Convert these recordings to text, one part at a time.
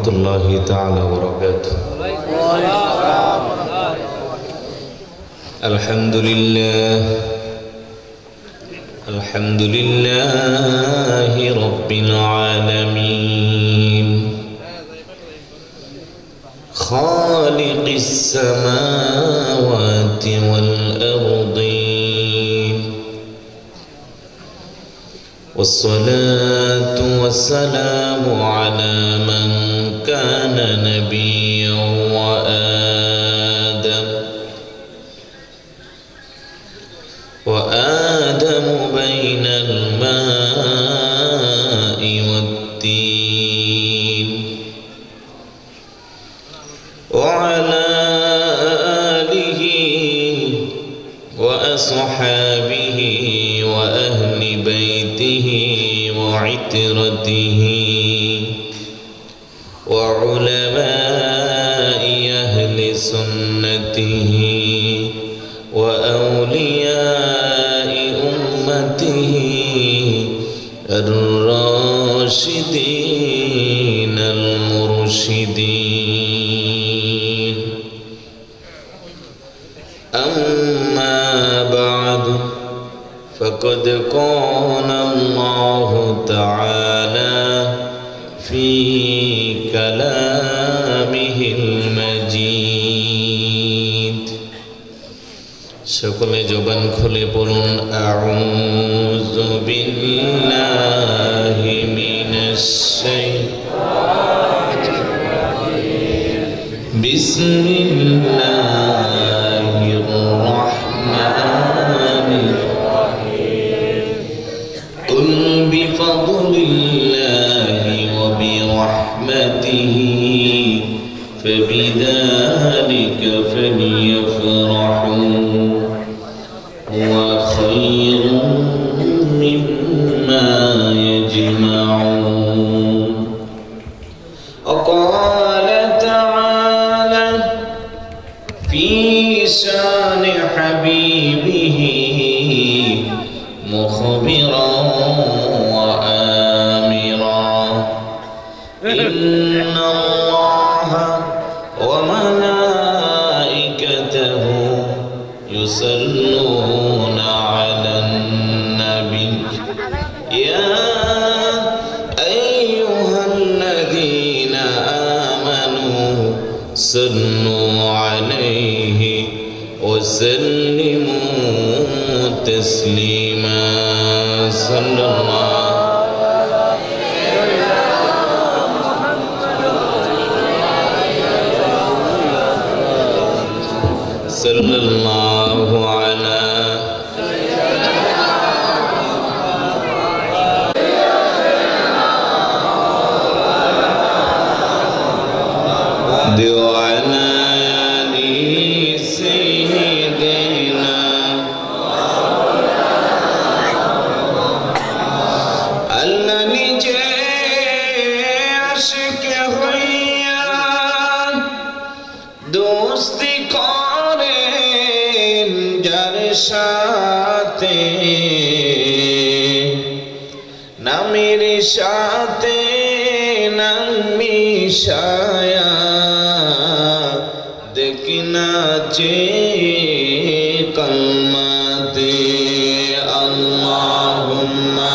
warahmatullahi ta'ala wabarakatuh. Alhamdulillahi rabbil alamin, khaliqis samawati wal ardin, wassalatu wassalamu ala man kana nabiyyan wa آدم بين الماء والتين، وعلى آله وأصحابه وأهل بيته وعترته وعلماء أهل سنته وأولياء أمته الراشدين المرشدين. أما بعد، فقد قال الله تعالى في كلامه المجيد، সকলে জবান খুলে পড়ুন আউযু বিল্লাহি মিনাশ শাইতানির রাজিম, বিসমিল্লাহির রাহমানির রাহিম, কুল বিফাদলিল্লাহি ওয়া বিরহমাতিহি ফাবিযালিকা ফালইফরাহু وخير مما يجمعون. وقال تعالى في شان حبيبه مخبرا وآمرا، إن الله وملائكته يصلون على النبي يا أيها الذين آمنوا صلوا عليه وسلموا تسليما. صلى الله على وعلى آل سيدنا الذي عشق هيا دوستی যার সাথে নামের সাথে নাম মিশায়া দেখনা চে কলমাতে আল্লাহুম্মা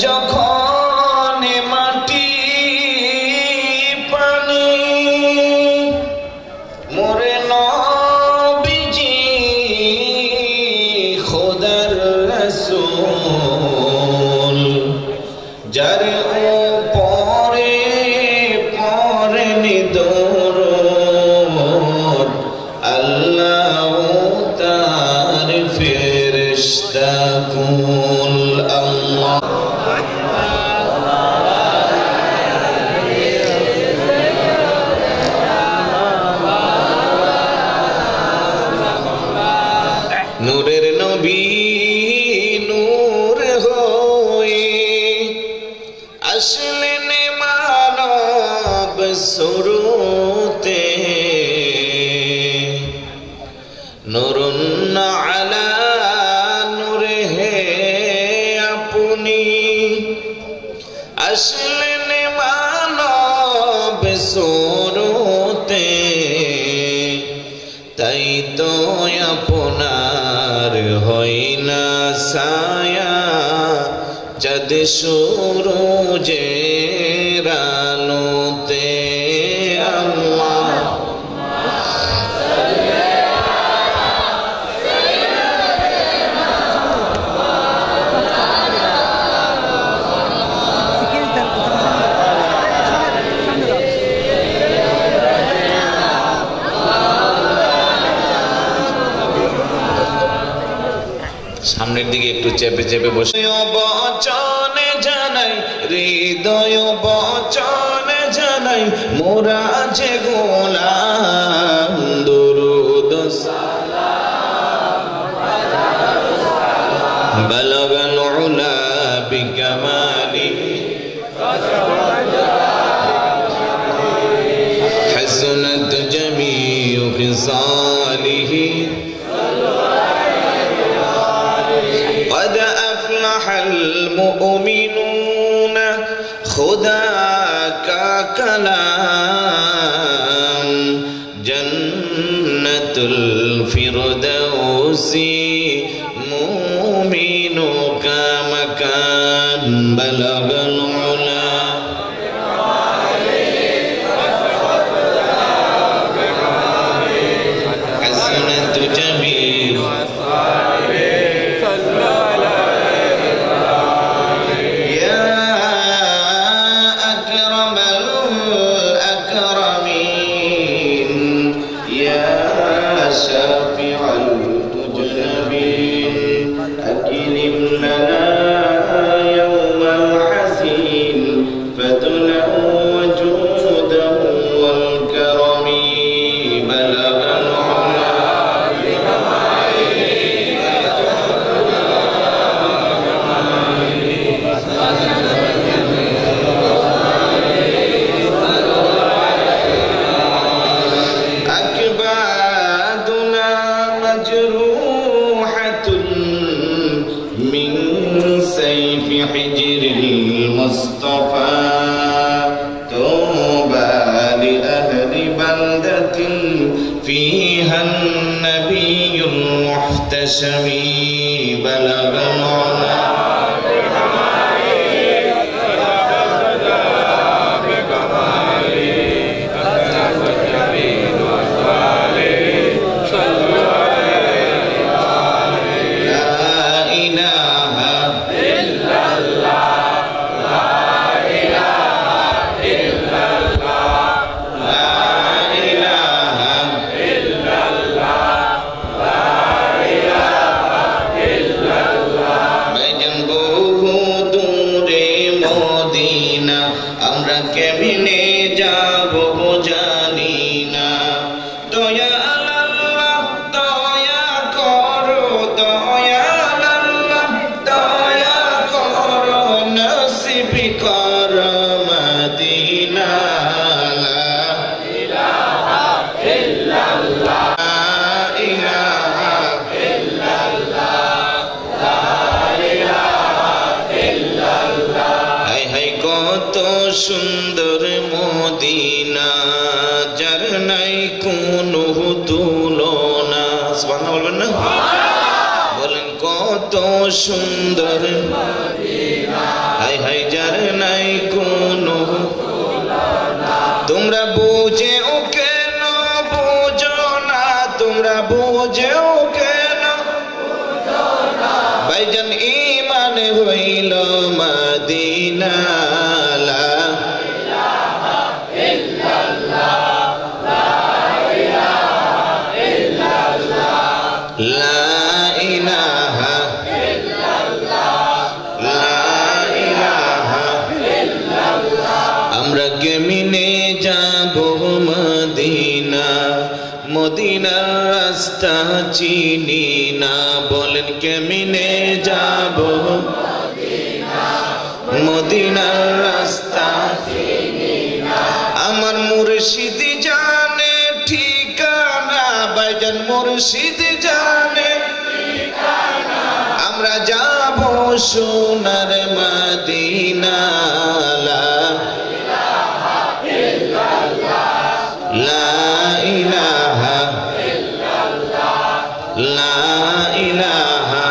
যখন মাটি পানি মোরে নবীজি খোদার রাসূল যার উপরে পরে নিদরদ আল্লাহ তার ফেরেশতা কুল আল্লাহ আসলেন মানব সুরতে নুরুন আলা নূরে হে আপনি আসলেন মানব সুরতে তাই তো আপনার হয় না ছায়া চাঁদ সূরজের আলোতে আল্লাহ সামনের দিকে একটু চেপে চেপে বসে বচনে জানাই হৃদয় বচনে জানাই মোরা যে গোলাম দুরুদ সালাম বালাগাল উলা বিকামালি হাসনাত জামিউ খিসালিহি قد أفلح المؤمنون خدا کا کلام جنت الفردوس مومنوں کا مکان بلغ العلا حسنت جمیل حجر المصطفى توبى لأهل بلدة فيها النبي المحتشم بلغ العلا সুন্দর মদিনা যার নাই কোনো তুলনা সুবহানাল্লাহ বলবেন না বলেন কত সুন্দর মদিনা হায় হায় যার নাই কোনো তুলনা তোমরা বুঝেও কেন বুঝো না তোমরা বুঝেও কেন বুঝো না ভাইজান ঈমান হইল মদিনা মদিনার রাস্তা চিনি না বলেন কেমনে যাব মদিনার রাস্তা মুর্শিদ জানে আমরা যাব সোনার মদিনা লা ইলাহা ইল্লাল্লাহ লা ইলাহা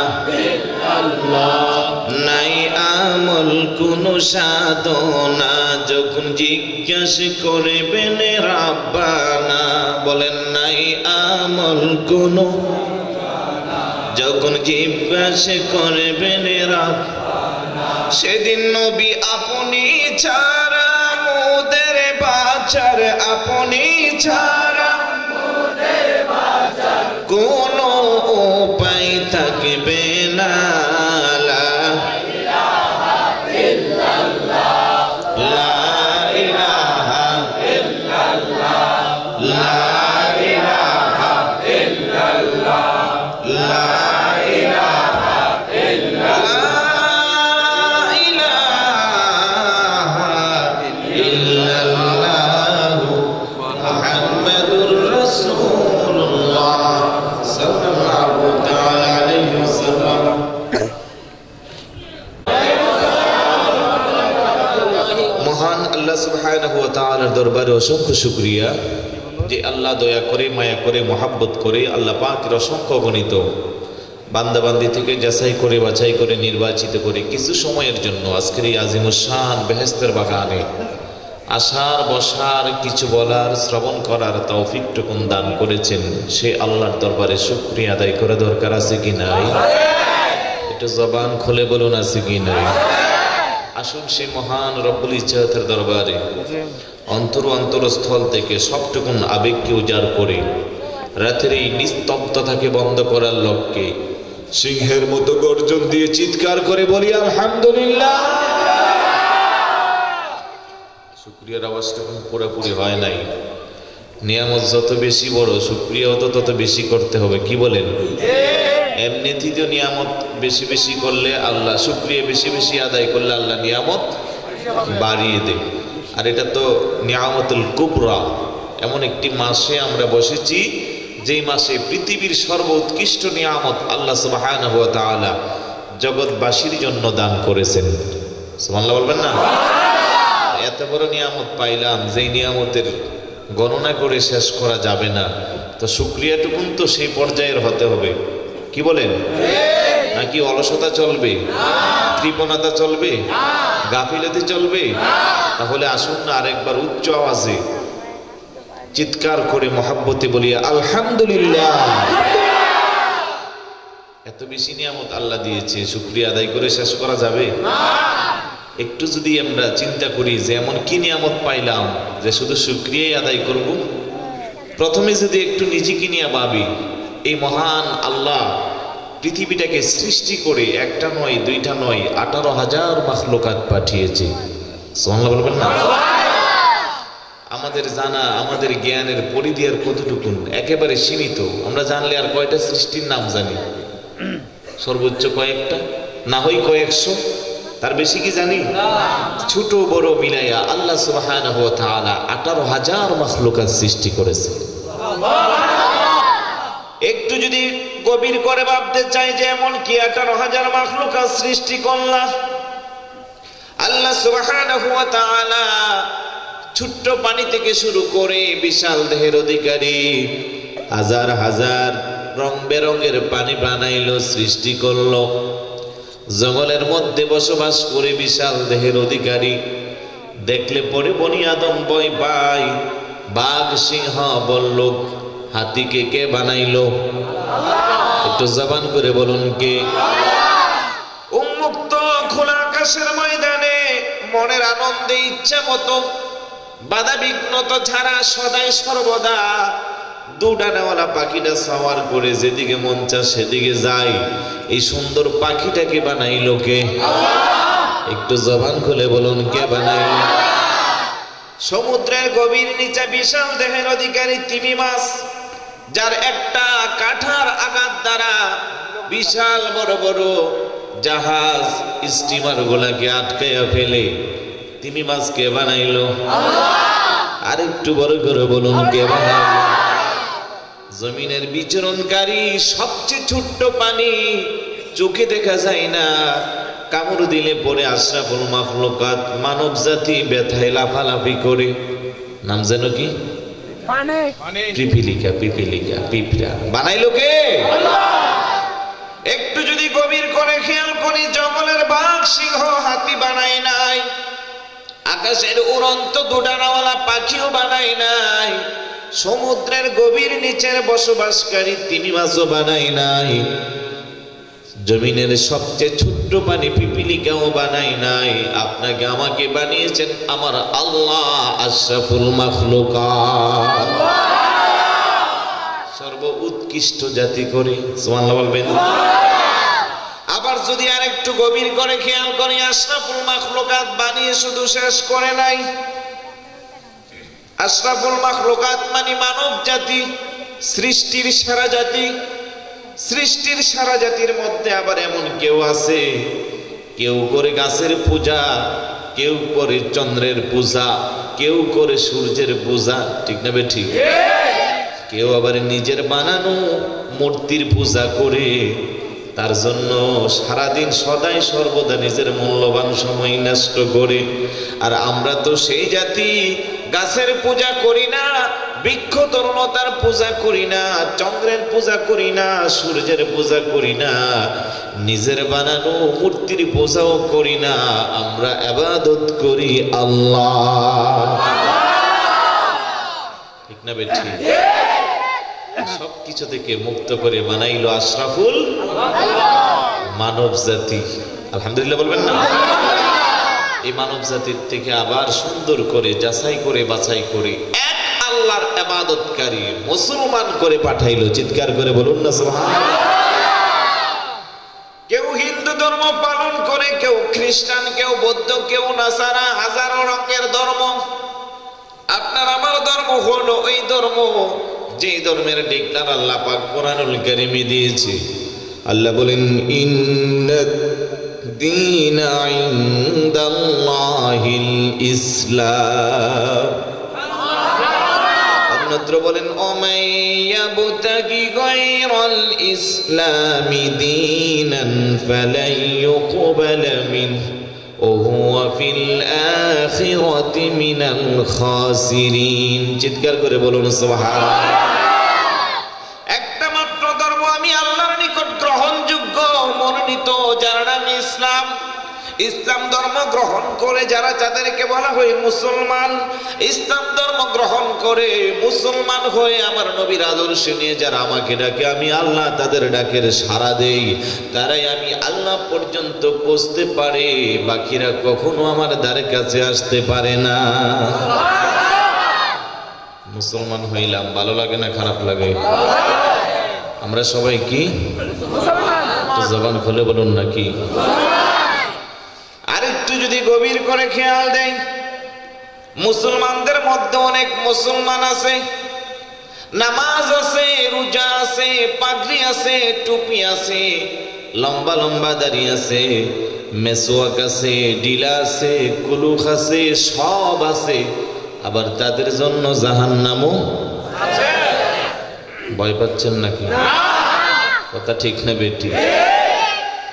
ইল্লাল্লাহ নাই আমল কোন সাধনা যখন জিজ্ঞাসা করবেন রাব্বানা বলেন নাই আমল কোন যখন জিজ্ঞাসা করবেন রাব্বানা সেদিন নবী আপনি ছাড়া মোদের বাঁচার আপনি ছাড়া মোদের বাঁচার কোনো উপায় থাকবে না লা ইলাহা ইল্লাল্লাহ লা ইলাহা ইল্লাল্লাহ লা ইলাহা ইল্লাল্লাহ লা ইলাহা ইল্লাল্লাহ মুহাম্মাদুর রাসূলুল্লাহ সাল্লাল্লাহু তাআলা আলাইহি ওয়াসাল্লাম। মহান আল্লাহ সুবহানাহু ওয়া তাআলার দরবারে অসংখ্য শুকরিয়া যে আল্লাহ দয়া করে মায়া করে মোহাব্বত করে আল্লাহ পাকের অসংখ্য গণিত বান্দাবান্দি থেকে যাচাই করে বাছাই করে নির্বাচিত করে কিছু সময়ের জন্য আজকের এই আজিমুস শান বেহেশতের বাগানে আসার বসার কিছু বলার শ্রবণ করার তৌফিকটুকুন দান করেছেন সে আল্লাহর দরবারে শুকরিয়া আদায় করা দরকার আছে কি নাই? একটু জবান খুলে বলুন আছে কি নাই? আসুন সে মহান রব্বুল ইজ্জতের দরবারে অন্তরস্থল থেকে সবটুকুন আবেগকে উজাড় করে রাতের এই নিস্তব্ধতাকে বন্ধ করার লক্ষ্যে সিংহের মতো গর্জন দিয়ে চিৎকার করে বলি আলহামদুলিল্লাহ। শুকরিয়ার আওয়াজটা পুরোপুরি হয় নাই। নিয়ামত যত বেশি বড় শুকরিয়াও তো তত বেশি করতে হবে, কি বলেন? এমনিতেই তো নিয়ামত বেশি বেশি করলে আল্লাহ, শুকরিয়া বেশি বেশি আদায় করলে আল্লাহ নিয়ামত বাড়িয়ে দেয়। আর এটা তো নিয়ামতুল কুবরা, এমন একটি মাসে আমরা বসেছি যেই মাসে পৃথিবীর সর্বোৎকৃষ্ট নিয়ামত আল্লাহ সুবহানাহু ওয়া তাআলা জগৎবাসীর জন্য দান করেছেন। সুবহানাল্লাহ বলবেন না? এত বড় নিয়ামত পাইলাম যেই নিয়ামতের গণনা করে শেষ করা যাবে না, তো শুকরিয়াটুকুন তো সেই পর্যায়ের হতে হবে, কি বলেন? নাকি অলসতা চলবে, কৃপণতা চলবে, গাফিলতি চলবে? তাহলে আসুন না আরেকবার উচ্চ আওয়াজে চিৎকার করে মহাব্বতে বলি আলহামদুলিল্লাহ। এত বেশি নিয়ামত আল্লাহ দিয়েছে, শুকরিয়া আদায় করে শেষ করা যাবে? একটু যদি আমরা চিন্তা করি যে এমন কি নিয়ামত পাইলাম যে শুধু শুকরিয়াই আদায় করব, প্রথমে যদি একটু নিজেকে নিয়ে ভাবি, এই মহান আল্লাহ পৃথিবীটাকে সৃষ্টি করে একটা নয় দুইটা নয় 18,000 মাখলুকাত পাঠিয়েছে। সুবহানাল্লাহ বলবেন না? আমাদের জানা, আমাদের জ্ঞানের পরিধি আর কতটুকুন একেবারে সীমিত। আমরা জানলে আর কয়টা সৃষ্টির নাম জানি? সর্বোচ্চ কয়েকটা, না হয় কয়েকশো, তার বেশি কি জানি? ছোট বড় মিলাইয়া আল্লাহ সুবহানাহু ওয়া তাআলা 18,000 মাখলুকাত সৃষ্টি করেছে। একটু যদি গভীর করে ভাবতে চাই যে এমন কি 18,000 মাখলুকাত সৃষ্টি করলা আল্লাহ সুবহানাহু ওয়া তাআলা, ছোট্ট পানি থেকে শুরু করে বিশাল দেহের অধিকারী হাজার হাজার রং বেরঙের পানি বানাইলো, সৃষ্টি করলো। জঙ্গলের মধ্যে বসবাস করে বিশাল দেহের অধিকারী, দেখলে পরে বনি আদম ভয় পায়। বাঘ, সিংহ, বল্লুক, হাতিকে কে বানাইলো? একটু জবান করে বলুন কে? উন্মুক্ত খোলা আকাশের ময়দানে মনের আনন্দে ইচ্ছা মতো বাধা বিঘ্নতা ছাড়া সদাই সর্বদা দুডানাওয়ালা পাখিটা সওয়ার করে যেদিকে মন চায় সেদিকে যায়। এই সুন্দর পাখিটাকে বানাইলো কে? একটু জবান খুলে বলুন কে বানাইলো? সমুদ্রের গভীর নিচে বিশাল দেহের অধিকারী তিমি মাছ, যার একটা কাঁঠার আঘাত দ্বারা বিশাল বড় বড় জাহাজ স্টিমার গুলাকে আটকাইয়া ফেলে, তিমি মাছ কে বানাইলো? আর একটু বড় করে বলুন কে বানাইলো? জমিনের বিচরণকারী সবচেয়ে ছোট্ট পানি, চোখে দেখা যায় না, কামড় দিলে পরে আশরাফুল মাখলুকাত মানব জাতি ব্যথায় লাফালাফি করে। নাম যেন কি? পিপিলিকা। পিঁপড়া বানাইলো কে? একটু যদি গভীর করে খেয়াল করি, জঙ্গলের বাঘ, সিংহ, হাতি বানাই নাই, আকাশের উড়ন্ত দুডানাওয়ালা পাখিও বানাই নাই, সমুদ্রের গভীর নিচের বসবাসকারী তিমি মাছও বানাই নাই, জমিনের সবচেয়ে ছোট্ট পানি পিপিলিকাও বানাই নাই। আপনাকে আমাকে বানিয়েছেন আমার আল্লাহ আশরাফুল মাখলুকাত, সর্ব উৎকৃষ্ট জাতি করে। সুবহানাল্লাহ বলবেন। আবার যদি আরেকটু গভীর করে খেয়াল করি, আশরাফুল মাখলুকাত বানিয়ে শুধু শেষ করে নাই। আশরাফুল মাখলুকাত মানে মানব জাতি, সৃষ্টির সেরা জাতি। সৃষ্টির সারা জাতির মধ্যে আবার এমন কেউ আছে, কেউ করে গাছের পূজা, কেউ করে চন্দ্রের পূজা, কেউ করে সূর্যের পূজা, ঠিক না বে ঠিক? কেউ আবার নিজের বানানো মূর্তির পূজা করে, তার জন্য সারাদিন সদাই সর্বদা নিজের মূল্যবান সময় নষ্ট করে। আর আমরা তো সেই জাতি, গাছের পূজা করি না, বৃক্ষ তরুণতার পূজা করি না, চন্দ্রের পূজা করি না, সূর্যের পূজা করি না, নিজের বানানো মূর্তির পূজাও করি না, আমরা ইবাদত করি আল্লাহ, ঠিক না বেঠি? সবকিছু থেকে মুক্ত করে বানাইলো আশরাফুল মানব জাতি। আলহামদুলিল্লাহ বলবেন না? এই মানব জাতির থেকে আবার সুন্দর করে যাচাই করে বাছাই করে এক আল্লাহর ইবাদতকারী মুসলমান করে পাঠাইলো। চিৎকার করে বলুন না সুবহানাল্লাহ। কেউ হিন্দু ধর্ম পালন করে, কেউ খ্রিস্টান, কেউ বৌদ্ধ, কেউ নাসারা, হাজারো রঙের ধর্ম। আপনার আমার ধর্ম হলো ওই ধর্ম যে ধর্মের ডিক্লার আল্লাহ পাক কোরআনুল কারীমে দিয়েছে। আল্লাহ বলেন, ইন্নাদ দীনা ইনদাল্লাহিল ইসলাম। অন্যত্র বলেন, ওমাইয়াবতাগি গায়রাল ইসলামি দীনান ফালাই ইউকবালা মিনহু ওয়া হুয়া ফিল আখিরাতি মিনাল খাসিরিন। চিৎকার করে বলুন সুবহানাল্লাহ। একটা মাত্র ধর্ম আমি আল্লাহর নিকট গ্রহণযোগ্য মনোনীত, যার নাম ইসলাম। ইসলাম ধর্ম গ্রহণ করে যারা, যাদেরকে বলা হয় মুসলমান। ইসলাম ধর্ম গ্রহণ করে মুসলমান হয়ে আমার নবীর আদর্শ নিয়ে যারা আমাকে ডাকে, আমি আল্লাহ তাদের ডাকের সাড়া দেই, তারাই আমি আল্লাহ পর্যন্ত পৌঁছতে পারে, বাকিরা কখনো আমার দ্বারের কাছে আসতে পারে না। মুসলমান হইলাম, ভালো লাগে না খারাপ লাগে? আমরা সবাই কি জবান খুলে বলুন নাকি? আরেকটু যদি গভীর করে খেয়াল দেন, মুসলমানদের মধ্যে অনেক মুসলমান আছে, নামাজ আছে, রোজা আছে, পাগড়ি আছে, টুপি আছে, লম্বা লম্বা দাড়ি আছে, মেসওয়াক আছে, ডিলা আছে, কুলুখ আছে, সব আছে। আবার তাদের জন্য জাহান্নামও আছে। ভয় পাচ্ছেন নাকি? কথা ঠিক না বেটি?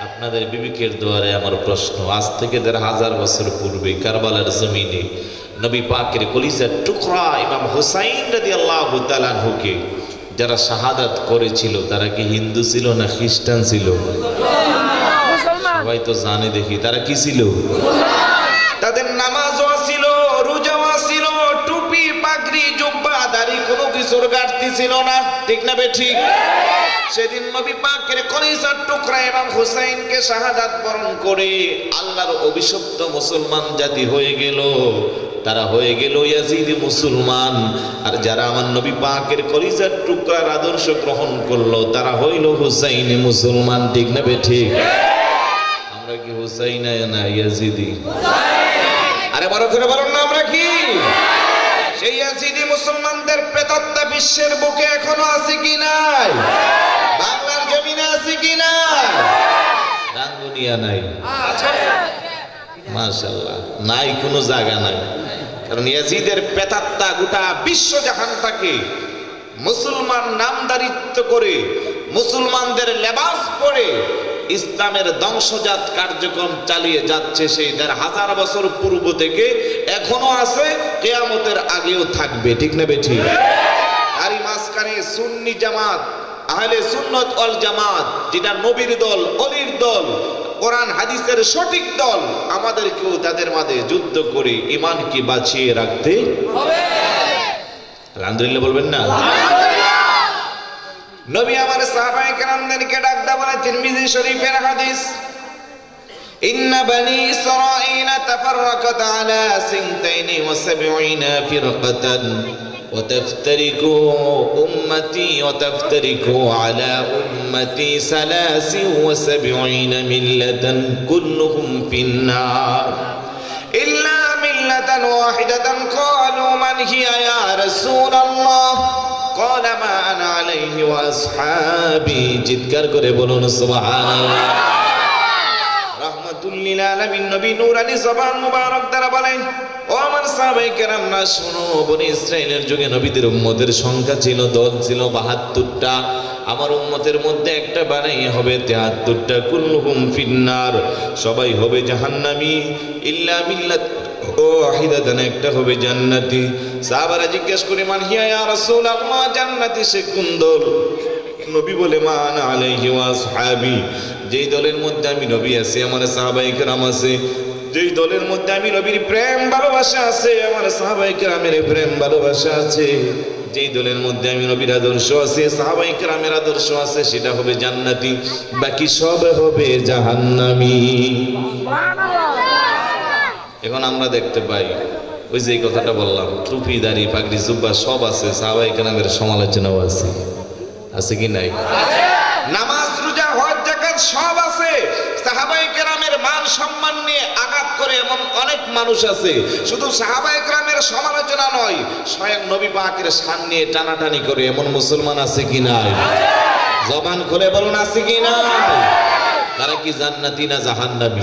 আপনাদের বিবেকের দুয়ারে আমার প্রশ্ন, আজ থেকে ১৫০০ বছর পূর্বে কারবালার জমিনে নবী পাকের কলিজার টুকরা ইমাম হুসাইন রাদিয়াল্লাহু তাআলা আনহুকে যারা শাহাদাত করেছিল, তারা কি হিন্দু ছিল না খ্রিস্টান ছিল? সবাই তো জানে দেখি তারা কি ছিল। তাদের নামাজও ছিল, রোজাও ছিল, টুপি, পাগড়ি, জুব্বা, দাড়ি কোনো কিছুর ঘাটতি ছিল না, ঠিক না বেঠিক? সেদিন নবী পাকের কলিজার টুকরা ইমাম হুসাইনকে শাহাদাত বরণ করে আল্লাহর অভিশপ্ত মুসলমান জাতি হয়ে গেল। তারা হয়ে গেল ইয়াজিদি মুসলমান। আর যারা আমার নবী পাকের কলিজার টুকরার আদর্শ গ্রহণ করলো, তারা হইল হুসাইনি মুসলমান, ঠিক না বেঠিক? আমরা কি হুসাইনা না ইয়াজিদি? আরে বড় করে বলুন না, আমরা কি সেই ইয়াজিদি মুসলমানদের প্রেতাত্মা বিশ্বের বুকে এখনো আছে কি নাই? বাংলার জমিনে আছে কি নাই? রাঙ্গুনিয়া নাই, মাশাআল্লাহ নাই, কোনো জায়গা নাই। কারণ ইয়াজিদের প্রেতাত্মা গোটা বিশ্ব জাহানটাকে মুসলমান নামদারিত্ব করে, মুসলমানদের লেবাস পরে ইসলামের ধ্বংসজাত কার্যক্রম চালিয়ে যাচ্ছে সেই ১৫০০ বছর পূর্ব থেকে এখনো আছে, কিয়ামতের আগেও থাকবে। ঠিক না বেঠিক? আর এই মাঝখানে সুন্নি জামাত, আহলে সুন্নাত ওয়াল জামাত, যেটা নবীর দল, অলির দল, কোরআন হাদিসের সঠিক দল, আমাদেরকেও তাদের মাঝে যুদ্ধ করে ঈমানকে বাঁচিয়ে রাখতে হবে। আলহামদুলিল্লাহ বলবেন না? নবী আমার সাহাবায়ে কেরামদেরকে ডাক দেয়া বলে, তিরমিজি শরীফের হাদিস, ইন্না বনি ইসরাঈল তাফাররাকাত আলা 72 ফিরকাতান وتفترق أمتي على أمتي 73 ملة كلهم في النار إلا ملة واحدة قالوا من هي يا رسول الله قال ما أنا عليه وأصحابي চিৎকার করে বলুন সুবহানাল্লাহ। রাহমাতুল লিল আলামিন নবী নূরানী জবান মুবারক দ্বারা বলেন, ও আমার সাহাবায়ে কেরাম না শুনো, বনি ইসরাইলের যুগে নবীদের উম্মতের সংখ্যা ছিল, দল ছিল ৭২টা। আমার উম্মতের মধ্যে একটা বানাই হবে ৭৩টা। কুল্লুহুম ফিন্নার, সবাই হবে জাহান্নামী, ইল্লা মিল্লাত ওয়াহিদাতান, একটা হবে জান্নাতি। সাহাবারা জিজ্ঞেস করে, মান হিয়া ইয়া রাসূলুল্লাহ, জান্নাতি সে কোন দল? নবী বলে, মা আনা আলাইহি ওয়া আসহাবি, যেই দলের মধ্যে আমি নবী আছি, আমার সাহাবায়ে কেরাম আছে, যেই দলের মধ্যে আমি নবীর প্রেম ভালোবাসা আছে, আমার সাহাবায়ে কেরামের প্রেম ভালোবাসা আছে, যেই দলের মধ্যে আমি নবীর আদর্শ আছে, সাহাবায়ে কেরামের আদর্শ আছে, সেটা হবে জান্নাতি, বাকি সব হবে জাহান্নামী। এখন আমরা দেখতে পাই, ওই যে কথাটা বললাম, টুপি দাড়ি পাগড়ি জুব্বা সব আছে, সাহাবায়ে কেরামের সমালোচনাও আছে, আছে কি নাই? নামাজ রোজা হজ যাকাত সব আছে, সাহাবায়ে কেরামের মান সম্মান নিয়ে আঘাত করে এমন অনেক মানুষ আছে। শুধু সাহাবায়ে কেরামের সমালোচনা নয়, স্বয়ং নবী পাকের শান নিয়ে টানাটানি করে এমন মুসলমান আছে কি নাই? জবান খুলে বলুন, আছে কি নাই? তারা কি জান্নাতি না জাহান্নামী?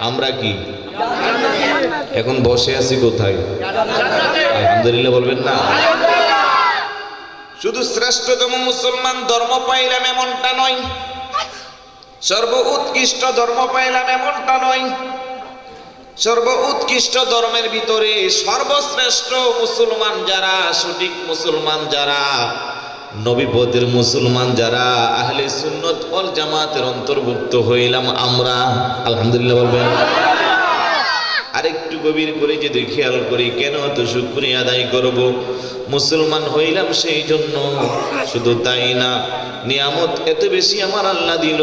আমরা কি এখন বসে আছি কোথায়? আলহামদুলিল্লাহ বলবেন না? শুধু শ্রেষ্ঠতম মুসলমান ধর্ম পাইলাম এমনটা নয়, সর্ব উৎকৃষ্ট ধর্ম পাইলাম এমনটা নয়। সর্ব উৎকৃষ্ট ধর্মের ভিতরে সর্বশ্রেষ্ঠ মুসলমান যারা, সঠিক মুসলমান যারা, নবীপথের মুসলমান যারা, আহলে সুন্নাত ওয়াল জামাতের অন্তর্ভুক্ত হইলাম আমরা। আলহামদুলিল্লাহ বলবেন? আরেকটু গভীর করে যদি খেয়াল করি, কেন তো শুকরিয়া আদায় করব? মুসলমান হইলাম সেই জন্য, শুধু তাই না, নিয়ামত এত বেশি আমার আল্লাহ দিল,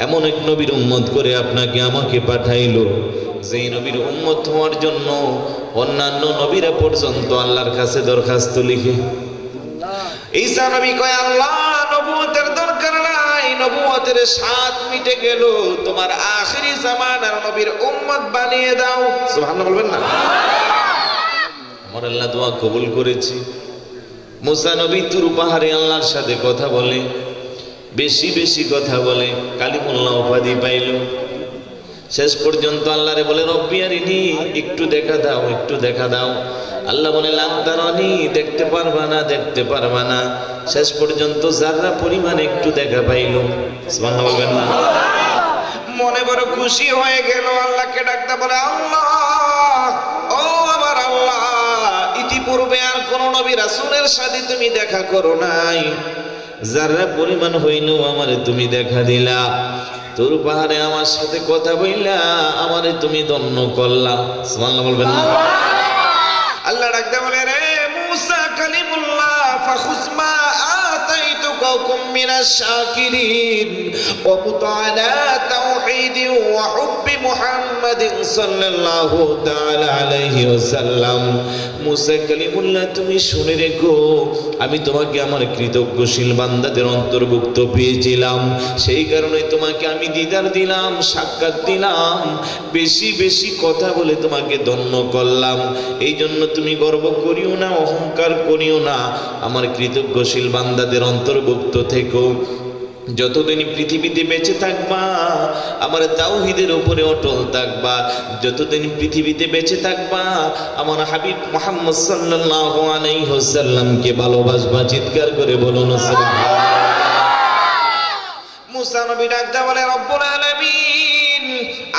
এমন এক নবীর উম্মত করে আপনাকে আমাকে পাঠাইলো, যেই নবীর উম্মত হওয়ার জন্য অন্যান্য নবীরা পর্যন্ত আল্লাহর কাছে দরখাস্ত লিখে। ঈসা নবী কয়, আল্লাহ নবুয়তের দরকার নাই, নবুয়তের স্বাদ মিটে গেল, তোমার আখিরি জামানার নবীর উম্মত বানিয়ে দাও। সুবহানাল্লাহ বলবেন না? আমার আল্লাহ দোয়া কবুল করেছি। মুসা নবী তুর পাহাড়ে আল্লাহর সাথে কথা বলে, বেশি বেশি কথা বলে, কালিমুল্লাহ উপাধি পাইল। শেষ পর্যন্ত আল্লাহরে বলে, রব্বি আরিনি, একটু দেখা দাও, একটু দেখা দাও। আল্লাহ বলে, লান তারানি, দেখতে পারবা না, দেখতে পারবা না। শেষ পর্যন্ত যাররা পরিমাণ একটু দেখা পাইল। সুবহানাল্লাহ বলবেন না? মনে বড় খুশি হয়ে গেল, আল্লাহকে ডাকতে বলে, আল্লাহ, ও আমার আল্লাহ, ইতিপূর্বে আর কোন নবী রাসূলের সাথে তুমি দেখা করো নাই, যারা পরিমাণ হইল আমারে তুমি দেখা দিলা, তোর পাহাড়ে আমার সাথে কথা বললা, আমারে তুমি ধন্য করলা। সুবহানাল্লাহ বলবেন না? আল্লাহ ডাকতে বলে, রে মুসা কালিমুল্লাহ, ফাখুজ মা আতাইতুকুম মিনাশ শাকিরিন ওয়া মুতাআলা তাওহীদি ওয়া হুব্বি মুহাম্মাদিন সাল্লাল্লাহু তাআলা আলাইহি ওয়াসাল্লাম। মুসা কালিমুল্লাহ, তুমি শুনে রেখো, আমি তোমাকে আমার কৃতজ্ঞশীল বান্দাদের অন্তর্ভুক্ত পেয়েছিলাম, সেই কারণে তোমাকে আমি দিদার দিলাম, সাক্ষাৎ দিলাম, বেশি বেশি কথা বলে তোমাকে ধন্য করলাম। এই জন্য তুমি গর্ব করিও না, অহংকার করিও না, আমার কৃতজ্ঞশীল বান্দাদের অন্তর্ভুক্ত থেকো। যতদিন পৃথিবীতে বেঁচে থাকবা আমার তাওহীদের উপরে অটল থাকবা, যতদিন পৃথিবীতে বেঁচে থাকবা আমার হাবিব মুহাম্মদ সাল্লাল্লাহু আলাইহি ওয়াসাল্লামকে ভালোবাসবা। চিৎকার করে বলুন সুবহানাল্লাহ। মুসা নবী ডাকতে বলে, রব্বুল আলামিন,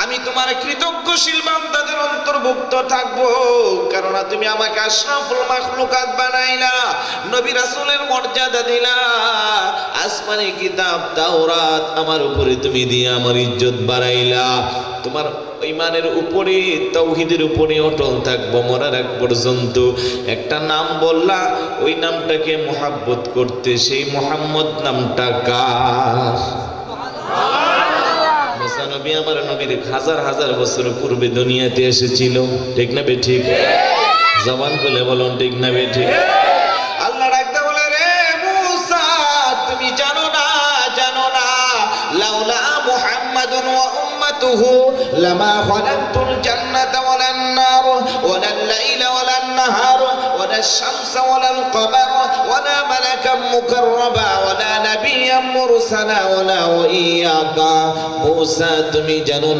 আমি তোমার কৃতজ্ঞশীল বান্দাদের অন্তর্ভুক্ত থাকবো, কারণ তুমি আমাকে আশরাফুল মাখলুকাত বানাইলা, নবী রাসূলের মর্যাদা দিলা, আসমানি কিতাব তাওরাত আমার উপরে তুমি দিয়ে আমার ইজ্জত বাড়াইলা। তোমার ঈমানের উপরে তাওহীদের উপরে অটল থাকবো মরার আগ পর্যন্ত। একটা নাম বললা, ওই নামটাকে মুহাব্বত করতে, সেই মুহাম্মদ নামটা কার? মুসা নবী আমার নবীর হাজার হাজার বছর পূর্বে দুনিয়াতে এসেছিল, ঠিক না বে ঠিক? জবান খুলে বলুন ঠিক না বে ঠিক? আল্লাহ ডাকতে বলে, রে মুসা, তুমি জানো না লাউলা মুহাম্মাদুন ওয়া উম্মাতুহু লামা খালাকতুল জান্নাতা ওয়ালান নার ওয়ালাল লাইলা ওয়ালান নাহার ওয়ালাশ শামসা ওয়ালাল কমার ওয়ালা মালাকাম মুকাররাবা ওয়ালা নাবিয়্যাম মুরসালা ওয়ালা ইয়াকা। মুসা, তুমি জানো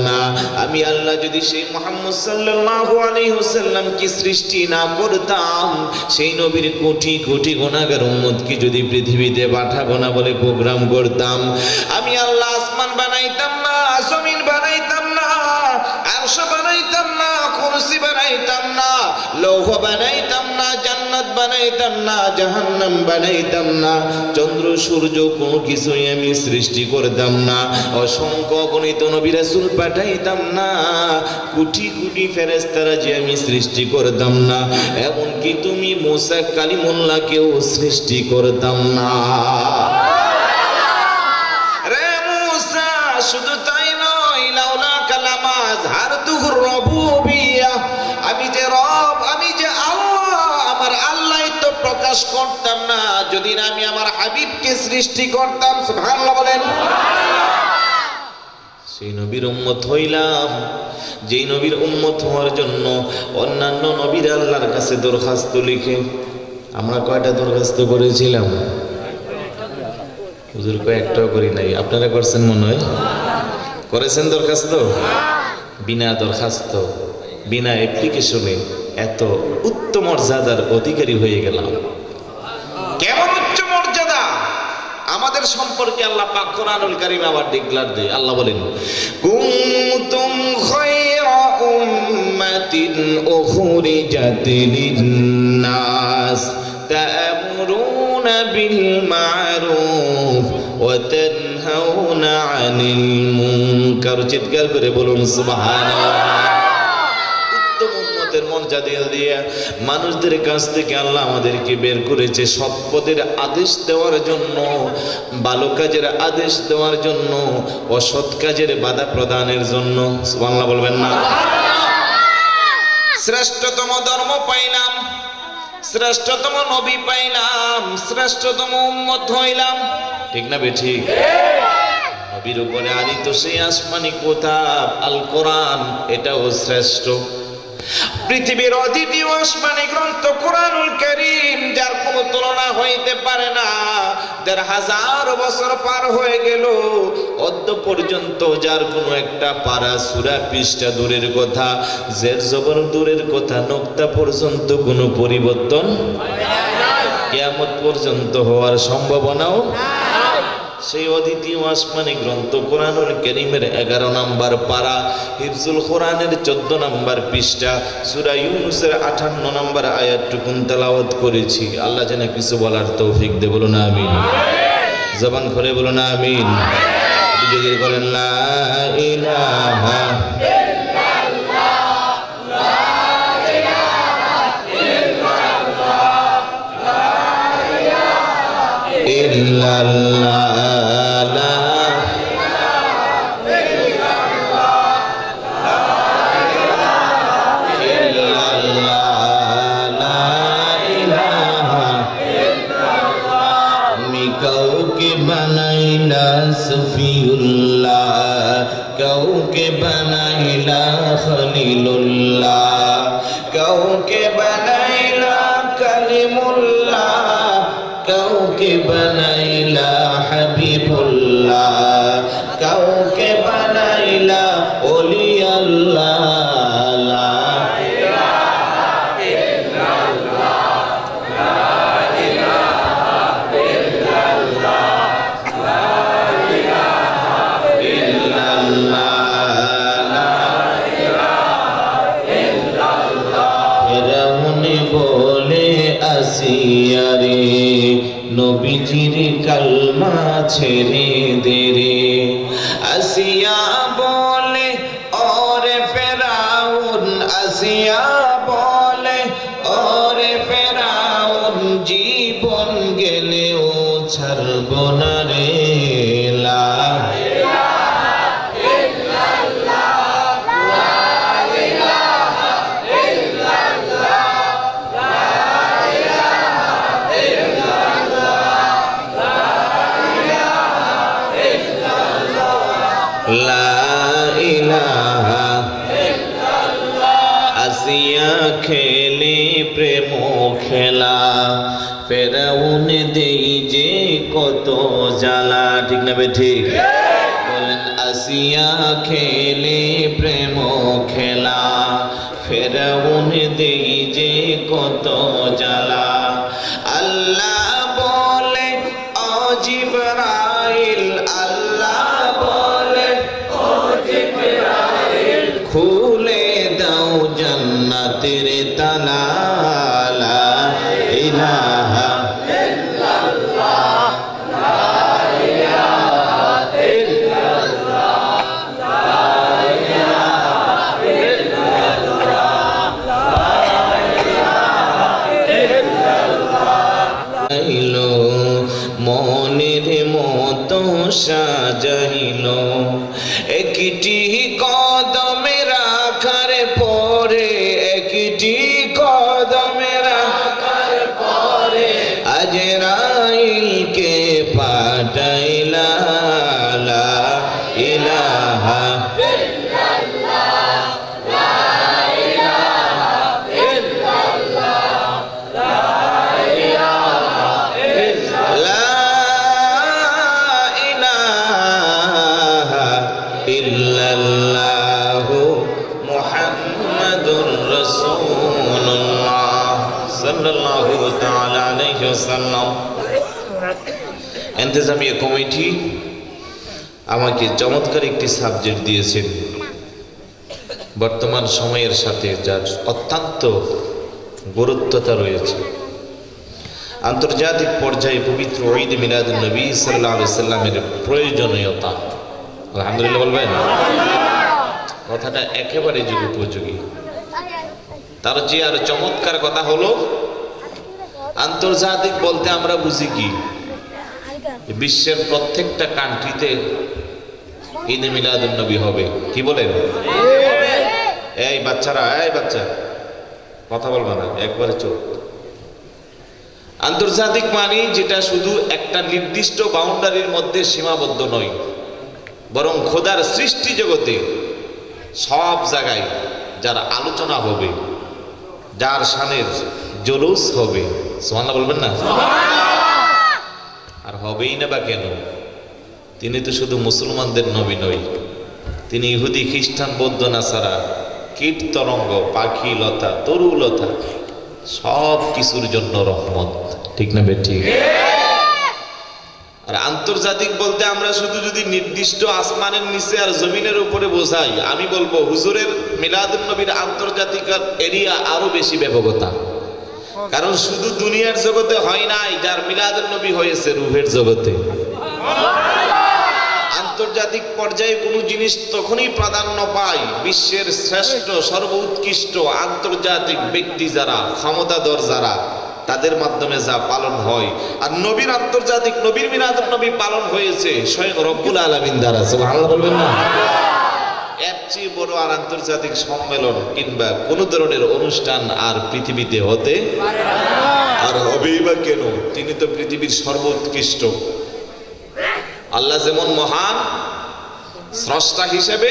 না আমি আল্লাহ যদি সেই মুহাম্মদ সাল্লাল্লাহু আলাইহি ওয়াসাল্লামকে সৃষ্টি না করতাম, সেই নবীর কোটি কোটি গুনাহগার উম্মতকে যদি পৃথিবীতে পাঠাবো না বলে প্রোগ্রাম করতাম, আমি আল্লাহ আসমান বানাইতাম না, জমিন বানাইতাম না, আরশ বানাইতাম না, কুরসি বানাইতাম না, লৌহ বানাইতাম না, জান্নাত বানাইতাম না, জাহান্নাম বানাইতাম না, চন্দ্র সূর্য কোনো কিছুই আমি সৃষ্টি করতাম না, অসংখ্য গণিত নবী রাসূল পাঠাইতাম না, কোটি কোটি ফেরেশতারা যে আমি সৃষ্টি করতাম না, এমনকি তুমি মুসা কালিমুল্লাহকেও সৃষ্টি করতাম না। শুধু তাই নয়, লাউলা কালামা আযহারতুর রুবুবিয়্যাহ, আমি যে রব, আমি যে আল্লাহ, আমার আল্লাহই তো প্রকাশ করতাম না যদি না আমি আমার হাবিবকে সৃষ্টি করতাম। সুবহানাল্লাহ বলেন। সেই নবীর উম্মত হইলাম, যেই নবীর উম্মত হওয়ার জন্য অন্যান্য নবীরা আল্লাহর কাছে দরখাস্ত লিখে। আমরা কয়টা দরখাস্ত করেছিলাম? হুজুর কয়েকটাও করি নাই, আপনারা করছেন মনে হয়? করেছেন দরখাস্ত? বিনা দরখাস্ত, বিনা অ্যাপ্লিকেশনে এত উচ্চ মর্যাদার অধিকারী হয়ে গেলাম। কেমন উচ্চ মর্যাদা আমাদের সম্পর্কে আল্লাহ পাক কোরআনুল কারীমে আবার ডিক্লেয়ার দেয়। আল্লাহ বলেন, কুনতুম খায়রা উম্মাতিন উখরিজাত লিন-নাস তা'মুরুনা বিল মা'রুফ ওয়া তানহাউনা 'আনিল মুনকার। চিৎকার করে বলুন সুবহানাল্লাহ। উত্তম উম্মতের মর্যাদা দিয়ে মানুষদের কাছ থেকে আল্লাহ আমাদেরকে বের করেছে সৎ পথের আদেশ দেওয়ার জন্য, ভালো কাজের আদেশ দেওয়ার জন্য, অসৎ কাজের বাধা প্রদানের জন্য। সুবহানাল্লাহ বলবেন না? শ্রেষ্ঠতম ধর্ম পাইলাম, শ্রেষ্ঠতম নবী পাইলাম, শ্রেষ্ঠতম উম্মত হইলাম, ঠিক না বে ঠিক? নবীর উপরে আনিত সেই আসমানি কিতাব আল কোরআন, এটাও শ্রেষ্ঠ। পৃথিবীর অদ্বিতীয় আসমানি গ্রন্থ কোরআনুল কারীম, যার কোনো তুলনা হইতে পারে না। ১৫০০ বছর পার হয়ে গেল, অদ্য পর্যন্ত যার কোনো একটা পারা সূরা পৃষ্ঠা দূরের কথা, জের জবর দূরের কথা, নোক্তা পর্যন্ত কোনো পরিবর্তন কিয়ামত পর্যন্ত হওয়ার সম্ভাবনাও। সেই অদ্বিতীয় আসমানি গ্রন্থ কোরআনুল কারীমের ১১ নম্বর পারা, হিফজুল কোরআনের ১৪ নম্বর পৃষ্ঠা, সূরা ইউনূসের ৫৮ নম্বর আয়াতটুকুন তেলাওয়াত করেছি। আল্লাহ যেন কিছু বলার তৌফিক দে, বলুন আমিন। জবান খুলে বলুন আমিন। যদি বলেন লা ইলাহা ইল্লাল্লাহ, কাউকে বানাইলা সফিউল্লাহ, কাউকে বানাইলা খলিলুল্লাহ, কাউকে বানাইলা কালিমুল্লাহ, কাউকে বানাইলা বানাইলা হাবিবুল্লাহ, কাউকে বানাইলা ওলি আল্লাহ। আসিয়ারে নবীজির কালমা ছেড়ে দে রে, আসিয়া বলে ওরে ফেরাউন, আসিয়া বলে ওরে ফেরাউন, জীবন গেলেও ছাড়ব না রে, লা ইলাহা আসিয়া খেলে প্রেম খেলা, ফেরাউন দেই যে কত জ্বালা, ঠিক না ঠিক বলেন? আসিয়া খেলে প্রেম খেলা, ফেরাউন দেই যে কত জ্বালা। আল্লাহ বলে ও জিবরাইল, আল্লাহ বলে ও জিবরাইল, খুলে দাও জান্নাতের তালা, লা ইলাহা ইল্লাল্লাহ, লা ইলাহা ইল্লাল্লাহ, লা ইলাহা ইল্লাল্লাহ, লা ইলাহা ইল্লাল্লাহ। মনের মতো সাজাইল, একটি কদমে রাখার পরে, একটি কদমে রাখার পরে, আজরাইলকে পাঠাইলা, লা ইলাহা ইল্লাল্লাহ, লা ইলাহা ইল্লাল্লাহ, লা ইলাহা ইল্লাল্লাহু মুহাম্মাদুর রাসূলুল্লাহ সাল্লাল্লাহু তাআলা আলাইহি ওয়াসাল্লাম। ইন্তেজামিয়া কমিটি আমাকে চমৎকার একটি সাবজেক্ট দিয়েছেন, বর্তমান সময়ের সাথে যার অত্যন্ত গুরুত্বতা রয়েছে। আন্তর্জাতিক পর্যায়ে পবিত্র ঈদ মিলাদুন নবী সাল্লাল্লাহু আলাইহি সাল্লামের প্রয়োজনীয়তা, আলহামদুলিল্লাহ বলবেন? কথাটা একেবারে যুগোপযোগী। তার যে আর চমৎকার কথা হলো, আন্তর্জাতিক বলতে আমরা বুঝি কি? বিশ্বের প্রত্যেকটা কান্ট্রিতে ঈদ মিলাদুন নবী হবে, কি বলেন? এই বাচ্চারা, এই বাচ্চা কথা বলবে না, একবারে চোখ। আন্তর্জাতিক মানে যেটা শুধু একটা নির্দিষ্ট বাউন্ডারির মধ্যে সীমাবদ্ধ নয়, বরং খোদার সৃষ্টি জগতে সব জায়গায় যার আলোচনা হবে, যার শানের জলুস হবে, সুবহানাল্লাহ বলবেন না? আর হবেই না বা কেন? তিনি তো শুধু মুসলমানদের নবী নয়, তিনি ইহুদি, খ্রিস্টান, বৌদ্ধ, নাসারা, কীট তরঙ্গ, পাখি, লতা, তরুলতা সব কিছুর জন্য রহমত, ঠিক না ঠিক? আর আন্তর্জাতিক বলতে আমরা শুধু যদি নির্দিষ্ট আসমানের নিচে আর জমিনের উপরে বোঝাই, আমি বলবো হুজুরের মিলাদুন নবীর আন্তর্জাতিক এরিয়া আরো বেশি ব্যাপকতা। কারণ শুধু দুনিয়ার জগতে হয় নাই, যার মিলাদুন নবী হয়েছে রূহের জগতে। আন্তর্জাতিক পর্যায়ে কোনো জিনিস তখনই প্রাধান্য পায় বিশ্বের শ্রেষ্ঠ সর্বোৎকৃষ্ট আন্তর্জাতিক ব্যক্তি যারা, ক্ষমতাধর যারা, তাদের মাধ্যমে যা পালন হয়। আর নবীর আন্তর্জাতিক নবীর মিলাদুন নবী পালন হয়েছে স্বয়ং রব্বুল আলামিন দ্বারা, সুবহানাল্লাহ বলবেন না? এর চেয়ে বড় আর আন্তর্জাতিক সম্মেলন কিংবা কোন ধরনের অনুষ্ঠান আর পৃথিবীতে হতে আর হবেই বা কেন? তিনি তো পৃথিবীর সর্বোৎকৃষ্ট। আল্লাহ যেমন মহান স্রষ্টা হিসেবে,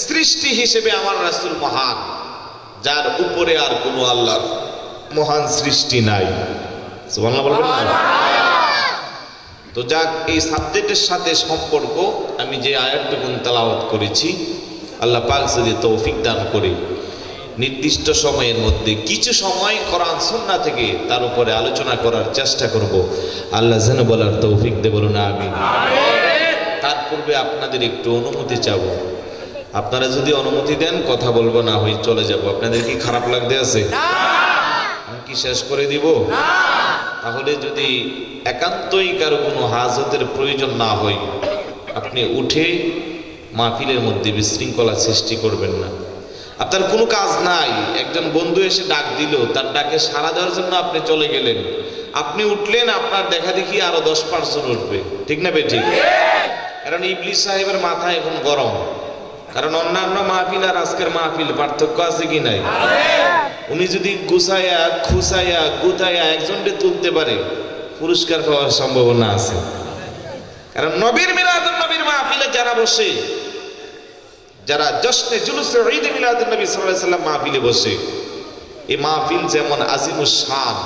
সৃষ্টি হিসেবে আমার রাসূল মহান, যার উপরে আর কোনো আল্লাহর মহান সৃষ্টি নাই, সুবহানাল্লাহ বলবেন না? তো যাক, এই সাবজেক্টের সাথে সম্পর্ক আমি যে আয়াতটুকুন তেলাওয়াত করেছি, আল্লাহ পাক যদি তৌফিক দান করে নির্দিষ্ট সময়ের মধ্যে কিছু সময় কোরআন সুন্নাহ থেকে তার উপরে আলোচনা করার চেষ্টা করব। আল্লাহ যেন বলার তৌফিক দে, বলুন আমিন। তার পূর্বে আপনাদের একটু অনুমতি চাবো। আপনারা যদি অনুমতি দেন কথা বলবো, না হই চলে যাব। আপনাদের কি খারাপ লাগতে আছে? আমি কি শেষ করে দিব? তাহলে যদি একান্তই কারো কোনো হাজতের প্রয়োজন না হয়, আপনি উঠে মাহফিলের মধ্যে বিশৃঙ্খলা সৃষ্টি করবেন না। আপনার কোনো কাজ নাই, একজন বন্ধু এসে ডাক দিল, তার ডাকে সাড়া দেওয়ার জন্য আপনি চলে গেলেন, আপনি উঠলেন, আপনার দেখা দেখি আরো 10% উঠবে, ঠিক না বেঠিক? কারণ ইবলিস সাহেবের মাথা এখন গরম। কারণ অন্যান্য মাহফিল আর আজকের মাহফিল পার্থক্য আছে কি নাই? উনি যদি গুছাইয়া খুসাইয়া গুতাইয়া একজনকে তুলতে পারে, পুরস্কার পাওয়ার সম্ভাবনা আছে। কারণ নবীর মিলাদুন নবীর মাহফিলে যারা বসে, যারা জশ্নে জুলুসে ঈদ মিলাদুন নবী সাল্লাল্লাহু আলাইহি ওয়াসাল্লাম মাহফিলে বসে, এই মাহফিল যেমন আজিমুস শান,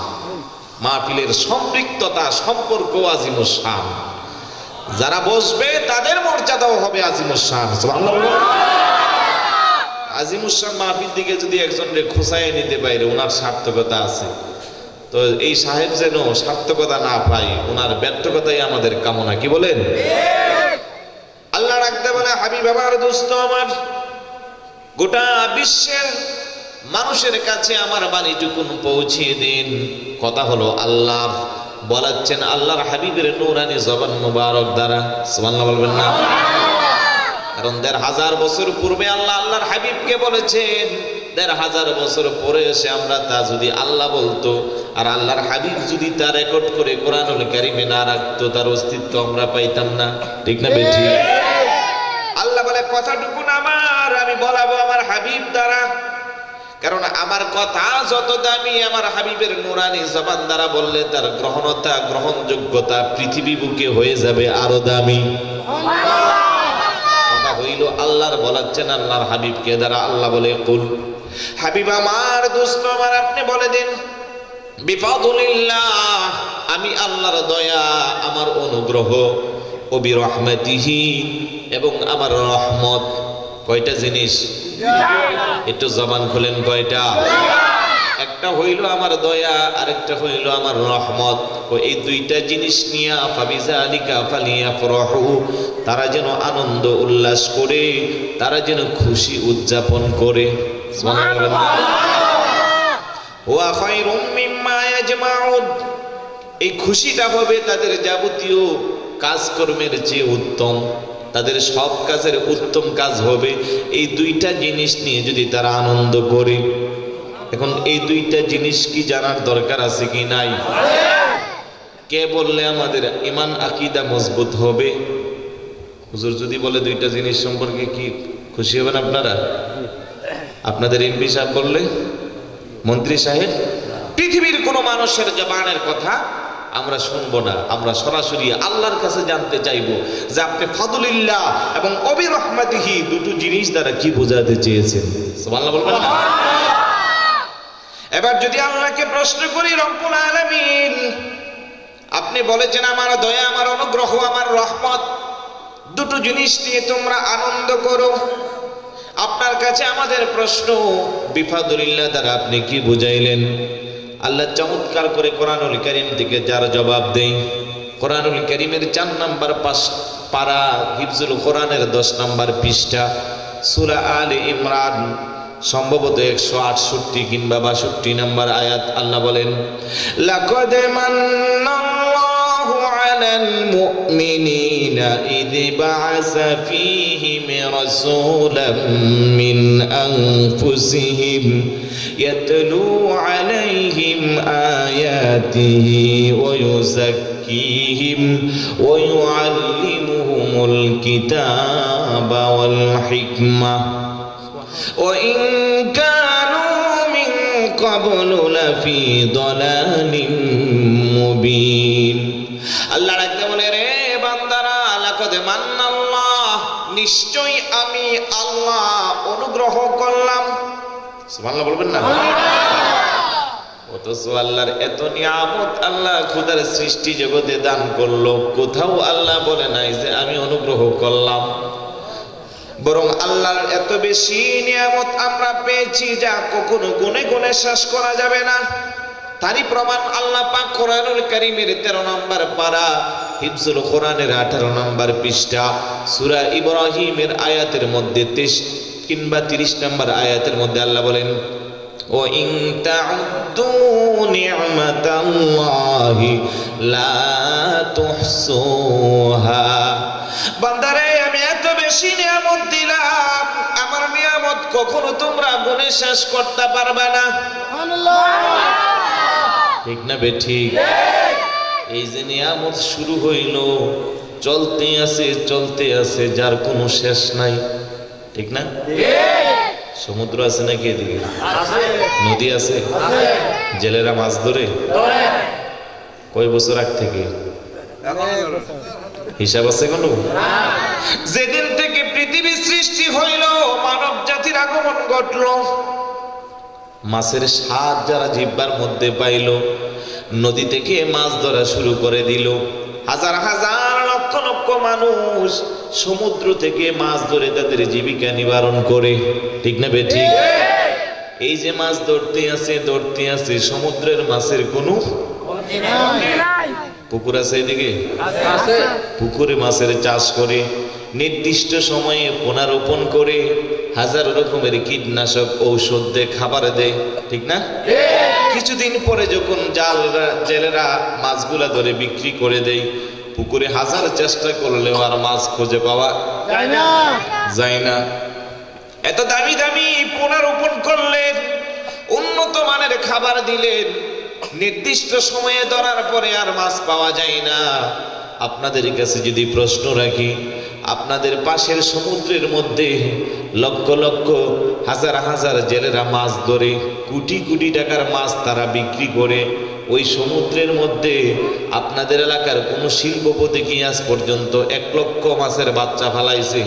মাহফিলের সম্পৃক্ততা সম্পর্ক আজিমুস শান। যারা বসবে তাদের মর্যাদাও হবে আজিমুস শান। সুবহানাল্লাহ। আজিমুস শান মাহফিল দিকে যদি একজনকে খোসায় নিতে পারে, ওনার সার্থকতা আছে। তো এই সাহেব যেন সার্থকতা না পায়, ওনার ব্যর্থকতাই আমাদের কামনা। কি বলেন? আল্লাহ রাখতে বলে, হাবিব আমার, দোস্ত আমার, গোটা বিশ্বের মানুষের কাছে আমার বাণীটুকুন পৌঁছিয়ে দিন। কথা হলো আল্লাহর, বলাচ্ছেন আল্লাহর হাবিবের নূরানি জবান মুবারক দ্বারা। সুবহানাল্লাহ বলবেন না? কারণ ১৫০০ বছর পূর্বে আল্লাহ আল্লাহর হাবিবকে বলেছেন, ১৫০০ বছর পরে এসে আমরা তা যদি আল্লাহ বলতো আর আল্লাহর হাবিব যদি তা রেকর্ড করে কোরআনুল কারীমে না রাখতো, তার অস্তিত্ব আমরা পাইতাম না, ঠিক না বেঠি? আল্লাহ বলে, কথাটুকুন আমার, আমি বলাবো আমার হাবিব দ্বারা। কারণ আমার কথা যত দামি, আমার হাবিবের নূরানি জবান দ্বারা বললে তার গ্রহণতা, গ্রহণযোগ্যতা পৃথিবী বুকে হয়ে যাবে আরো দামি। কথা হইল আল্লাহর, বলাচ্ছেন আল্লাহর হাবিবকে দ্বারা। আল্লাহ বলে, কুল, হাবিব আমার, দোস্ত আমার, আপনি বলে দিন, বিফাদুলিল্লাহ, আমি আল্লাহর দয়া, আমার অনুগ্রহ, ও বিরহমাতিহি, এবং আমার রহমত। কয়টা জিনিস? একটু জবান খুলেন, কয়টা? একটা হইল আমার দয়া, আরেকটা হইল আমার রহমত। ও এই দুইটা জিনিস নিয়ে ফাবিযালিকা ফালিয়াফরাহু, তারা যেন আনন্দ উল্লাস করে, তারা যেন খুশি উদযাপন করে। সুবহানাল্লাহ। ওয়া খায়রুম মিম্মা ইয়াজমাউন, এই খুশিটা হবে তাদের যাবতীয় কাজকর্মের চেয়ে উত্তম, তাদের সব কাজের উত্তম কাজ হবে এই দুইটা জিনিস নিয়ে যদি তারা আনন্দ করে। এখন এই দুইটা জিনিস কি জানার দরকার আছে কি নাই? কে বললে আমাদের ঈমান আকীদা মজবুত হবে? হুজুর যদি বলে দুইটা জিনিস সম্পর্কে, কি খুশি হবেন আপনারা? আপনাদের এমপি সাহেব বললে, মন্ত্রী সাহেব, পৃথিবীর কোন মানুষের জবানের কথা আমরা শুনবো না, আমরা সরাসরি আল্লাহর কাছে জানতে চাইবো যে আপনি ফাদুলিল্লাহ এবং অবিরহমাতিহি দুটো জিনিস দ্বারা কি বোঝাতে চেয়েছেন। সুবহানাল্লাহ বলবেন না? এবার যদি আল্লাহকে প্রশ্ন করি, রব্বুল আলামিন, আপনি বলেছেন আমার দয়া, আমার অনুগ্রহ, আমার রহমত, দুটো জিনিস নিয়ে তোমরা আনন্দ করো। আপনার কাছে আমাদের প্রশ্ন, বিফাদুলিল্লাহ দ্বারা আপনি কি বুঝাইলেন? আল্লাহ চমৎকার করে কোরআনুল কারীম থেকে যার জবাব দেই, কোরআনুল কারীমের ৪ নম্বর পারা, হিফজুল কোরআনের ১০ নম্বর পৃষ্ঠা, সূরা আলে ইমরান, সম্ভবত ১৬৮ কিংবা ৬২ নম্বর আয়াত। আল্লাহ বলেন, লাকাদ মান্নাল্লাহু আলাল মুমিনিনা ইয বা'আসা ফীহিম রাসূলাম মিন আনফুসিহিম ইয়াতলু আলাইহিম আয়াতিহি ওয়া ইউযাক্কিহিম ওয়া ইউআল্লিমুহুমুল কিতাবা ওয়াল হিকমাহ ওয়া ইন কানু মিন ক্বাবলু লাফি দালালিম মুবিন। আল্লাহ রাখতে বলে, রে বান্দারা, লাকাদ মান্নাল্লাহ, নিশ্চয়ই আমি আল্লাহ অনুগ্রহ করলাম। সুবহানাল্লাহ বলবেন না? ও অথচ আল্লাহর এত নিয়ামত আল্লাহ খোদার সৃষ্টি জগতে দান করলো, কোথাও আল্লাহ বলে নাই যে আমি অনুগ্রহ করলাম। বরং আল্লাহর এত বেশি নিয়ামত আমরা পেয়েছি যা কখনো গুণে গুণে শেষ করা যাবে না। তারই প্রমাণ আল্লাহ পাক কোরআনুল কারীমের 13 নম্বর পারা হিফজুল কোরআনের 18 নম্বর পৃষ্ঠা সূরা ইব্রাহিমের আয়াতের মধ্যে 23 কিংবা 30 নম্বর আয়াতের মধ্যে আল্লাহ বলেন, ও ইন তাউদ্দু নি'মাতাল্লাহি লা তুহসুহা। বান্দারে আমি এত বেশি নিয়ামত দিলাম, আমার নিয়ামত কখনো তোমরা গুণে শেষ করতে পারবে না। সুবহানাল্লাহ, ঠিক না বেঠিক? এই যে নিয়ামত শুরু হইল, চলতে আছে, যার কোনো শেষ নাই, ঠিক না? সমুদ্র আছে নাকি এদিকে? নদী আছে? জেলেরা মাছ ধরে কয় বছর আগ থেকে? হিসাব আছে কোনো? যেদিন থেকে পৃথিবী সৃষ্টি হইল, মানব জাতির আগমন ঘটল, মাছের স্বাদ যারা জিহ্বার মধ্যে পাইল, নদী থেকে মাছ ধরা শুরু করে দিল। হাজার হাজার লক্ষ লক্ষ মানুষ সমুদ্র থেকে মাছ ধরে তাদের জীবিকা নিবারণ করে, ঠিক না বেঠিক? এই যে মাছ ধরতে আছে, সমুদ্রের মাছের কোনো পুকুর আছে এদিকে? পুকুরে মাছের চাষ করে, নির্দিষ্ট সময়ে পোনা রোপণ করে, হাজার রকমের কীটনাশক ঔষধ দিয়ে খাবার দেয়, ঠিক না? কিছুদিন পরে যখন জেলেরা মাছগুলা ধরে বিক্রি করে দেয়, পুকুরে হাজার চেষ্টা করলেও আর মাছ খুঁজে পাওয়া যায় না। এত দামি দামি পোনা রোপণ করলেন, উন্নত মানের খাবার দিলেন, নির্দিষ্ট সময়ে ধরার পরে আর মাছ পাওয়া যায় না। আপনাদের কাছে যদি প্রশ্ন রাখি, আপনাদের পাশের সমুদ্রের মধ্যে লক্ষ লক্ষ হাজার হাজার জেলেরা মাছ ধরে, কোটি কোটি টাকার মাছ তারা বিক্রি করে, ওই সমুদ্রের মধ্যে আপনাদের এলাকার কোন শিল্পপতি কি আজ পর্যন্ত 1 লক্ষ মাছের বাচ্চা ফালাইছে?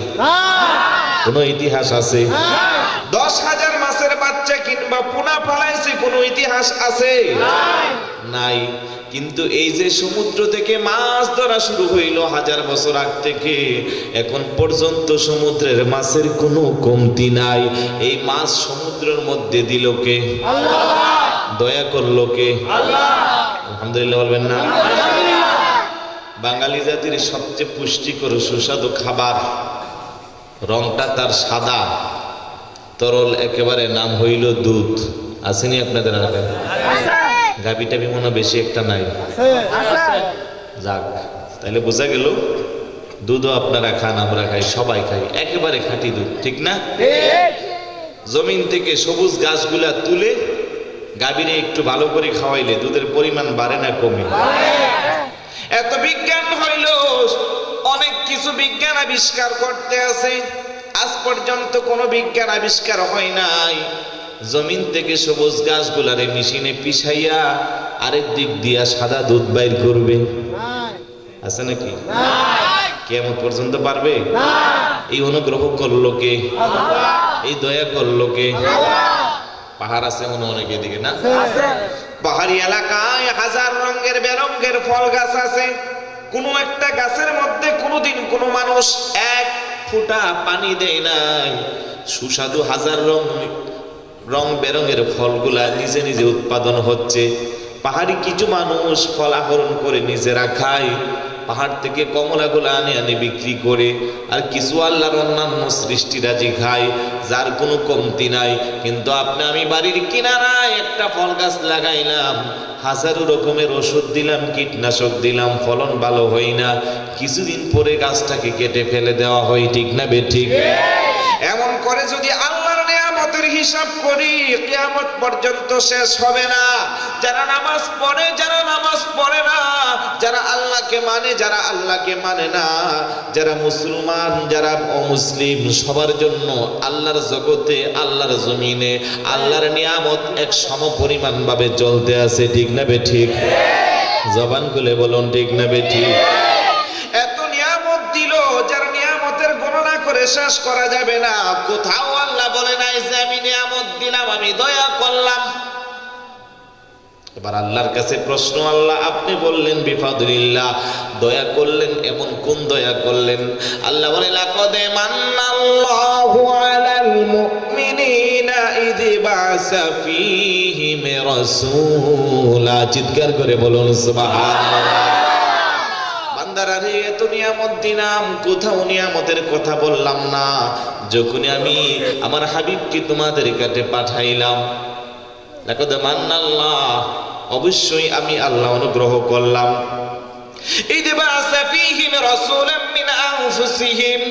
কোন ইতিহাস আছে? 10,000 মাছের বাচ্চা কিংবা পোনা ফালাইছে কোন ইতিহাস আছে? নাই। কিন্তু এই যে সমুদ্র থেকে মাছ ধরা শুরু হইল হাজার বছর আগ থেকে, এখন পর্যন্ত সমুদ্রের মাছের কোনো কমতি নাই। এই মাছ সমুদ্রের মধ্যে দিল কে? আল্লাহ। দয়া করলো কে? আল্লাহ। আলহামদুলিল্লাহ বলবেন না? বাঙালি জাতির সবচেয়ে পুষ্টিকর সুস্বাদু খাবার, রংটা তার সাদা, তরল একেবারে, নাম হইল দুধ। আসেনি আপনাদের এলাকায়? গাবি টাবি মনে বেশি একটা নাই? যাক, তাহলে বোঝা গেল দুধও আপনারা খান, আমরা খাই, সবাই খাই, একেবারে খাঁটি দুধ, ঠিক না? জমিন থেকে সবুজ গাছগুলা তুলে গাভীরে একটু ভালো করে খাওয়াইলে দুধের পরিমাণ বাড়ে না কমে? এত বিজ্ঞান হইল, অনেক কিছু বিজ্ঞান আবিষ্কার করতে আছে, আজ পর্যন্ত কোনো বিজ্ঞান আবিষ্কার হয় নাই। জমিন থেকে সবুজ গাছগুলারে মেশিনে পিছাইয়া আরেক দিক দিয়া সাদা দুধ বাইর করবে, আছে নাকি? কিয়ামত পর্যন্ত পারবে? এই অনুগ্রহ করলো কে? এই দয়া করলো কে? পাহাড় আছে মনে অনেক এদিকে না? পাহাড়ি এলাকায় হাজার রঙের বেরঙের ফল গাছ আছে, কোন একটা গাছের মধ্যে কোনোদিন কোনো মানুষ 1 ফোঁটা পানি দেয় নাই। সুস্বাদু হাজার রং বেরঙের ফলগুলা নিজে নিজে উৎপাদন হচ্ছে। পাহাড়ি কিছু মানুষ ফল আহরণ করে নিজেরা খায়, পাহাড় থেকে কমলাগুলা আনে বিক্রি করে, আর কিছু আল্লাহর অন্যান্য সৃষ্টিরাজি খায়, যার কোনো কমতি নাই। কিন্তু আপনি আমি বাড়ির কিনারায় একটা ফল গাছ লাগাইলাম, হাজারো রকমের ওষুধ দিলাম, কীটনাশক দিলাম, ফলন ভালো হয় না, কিছুদিন পরে গাছটাকে কেটে ফেলে দেওয়া হয়, ঠিক না বেঠিক? এমন করে যদি আল্লাহর নিয়ামতের হিসাব করি, কিয়ামত পর্যন্ত শেষ হবে না। যারা নামাজ পড়ে, যারা নামাজ পড়ে না, যারা আল্লাহকে মানে, যারা আল্লাহকে মানে না, যারা মুসলমান, যারা অমুসলিম, সবার জন্য আল্লাহর জগতে, আল্লাহর জমিনে আল্লাহর নিয়ামত এক সমপরিমাণ ভাবে চলতে আছে, ঠিক না বেঠিক? জবান খুলে বলুন, ঠিক না বেঠিক? এত নিয়ামত দিল, যার নিয়ামতের গণনা করে শেষ করা যাবে না। কোথাও আল্লাহ বলে নাই যে আমি নিয়ামত দিলাম, আমি দয়া করলাম। এবার আল্লাহর কাছে প্রশ্ন, আল্লাহ আপনি বললেন বিফাদুলিল্লাহ, দয়া করলেন, এমন কোন দয়া করলেন? আল্লাহ বলে লাকাদ মান্নাল্লাহু আলাল মুমিনিনা ইয বা'সা ফীহিম রাসূলা। চিৎকার করে বলুন সুবহানাল্লাহ। বান্দারা রে, এত নিয়ামত দিলাম, কোথাও নিয়ামতের কথা বললাম না? যখনই আমি আমার হাবিবকে তোমাদের কাছে পাঠাইলাম, লাকাদ মান্নাল্লাহ, অবশ্যই আমি আল্লাহ অনুগ্রহ করলাম। ইয বা'সা ফীহিম রাসূলাম মিন আনফুসিহিম,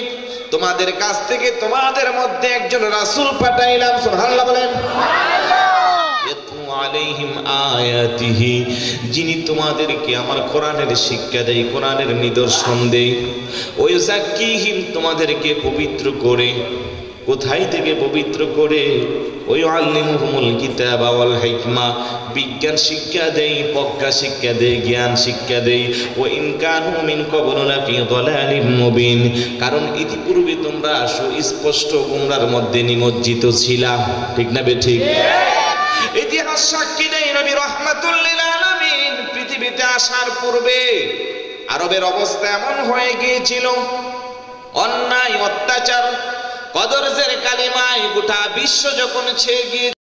তোমাদের কাছ থেকে তোমাদের মধ্যে একজন রাসূল পাঠাইলাম। সুবহানাল্লাহ বলেন। ইয়াতলু আলাইহিম আয়াতিহি, যিনি তোমাদেরকে আমার কোরআনের শিক্ষা দেয়, কোরআনের নিদর্শন দেয়। ওয়া ইউযাক্কিহিম, তোমাদেরকে পবিত্র করে। কোথায় থেকে পবিত্র করে? ওয়া ইউআল্লিমুহুমুল কিতাবা ওয়াল হিকমা, বিজ্ঞান শিক্ষা দেয়, প্রজ্ঞা শিক্ষা দেয়, জ্ঞান শিক্ষা দেয়। ওয়া ইন কানু মিন ক্বাবলু লাফি যালালিম মুবিন, কারণ ইতিপূর্বে তোমরা সুস্পষ্ট গুমরার মধ্যে নিমজ্জিত ছিলা। ঠিক না বেঠিক? ইতিহাস সাক্ষী দেয় নবী রাহমাতুল লিল আলামিন পৃথিবীতে আসার পূর্বে আরবের অবস্থা এমন হয়ে গিয়েছিল, অন্যায়, অত্যাচার, কদর্যের কালিমায় গোটা বিশ্ব যখন ছেয়ে গিয়ে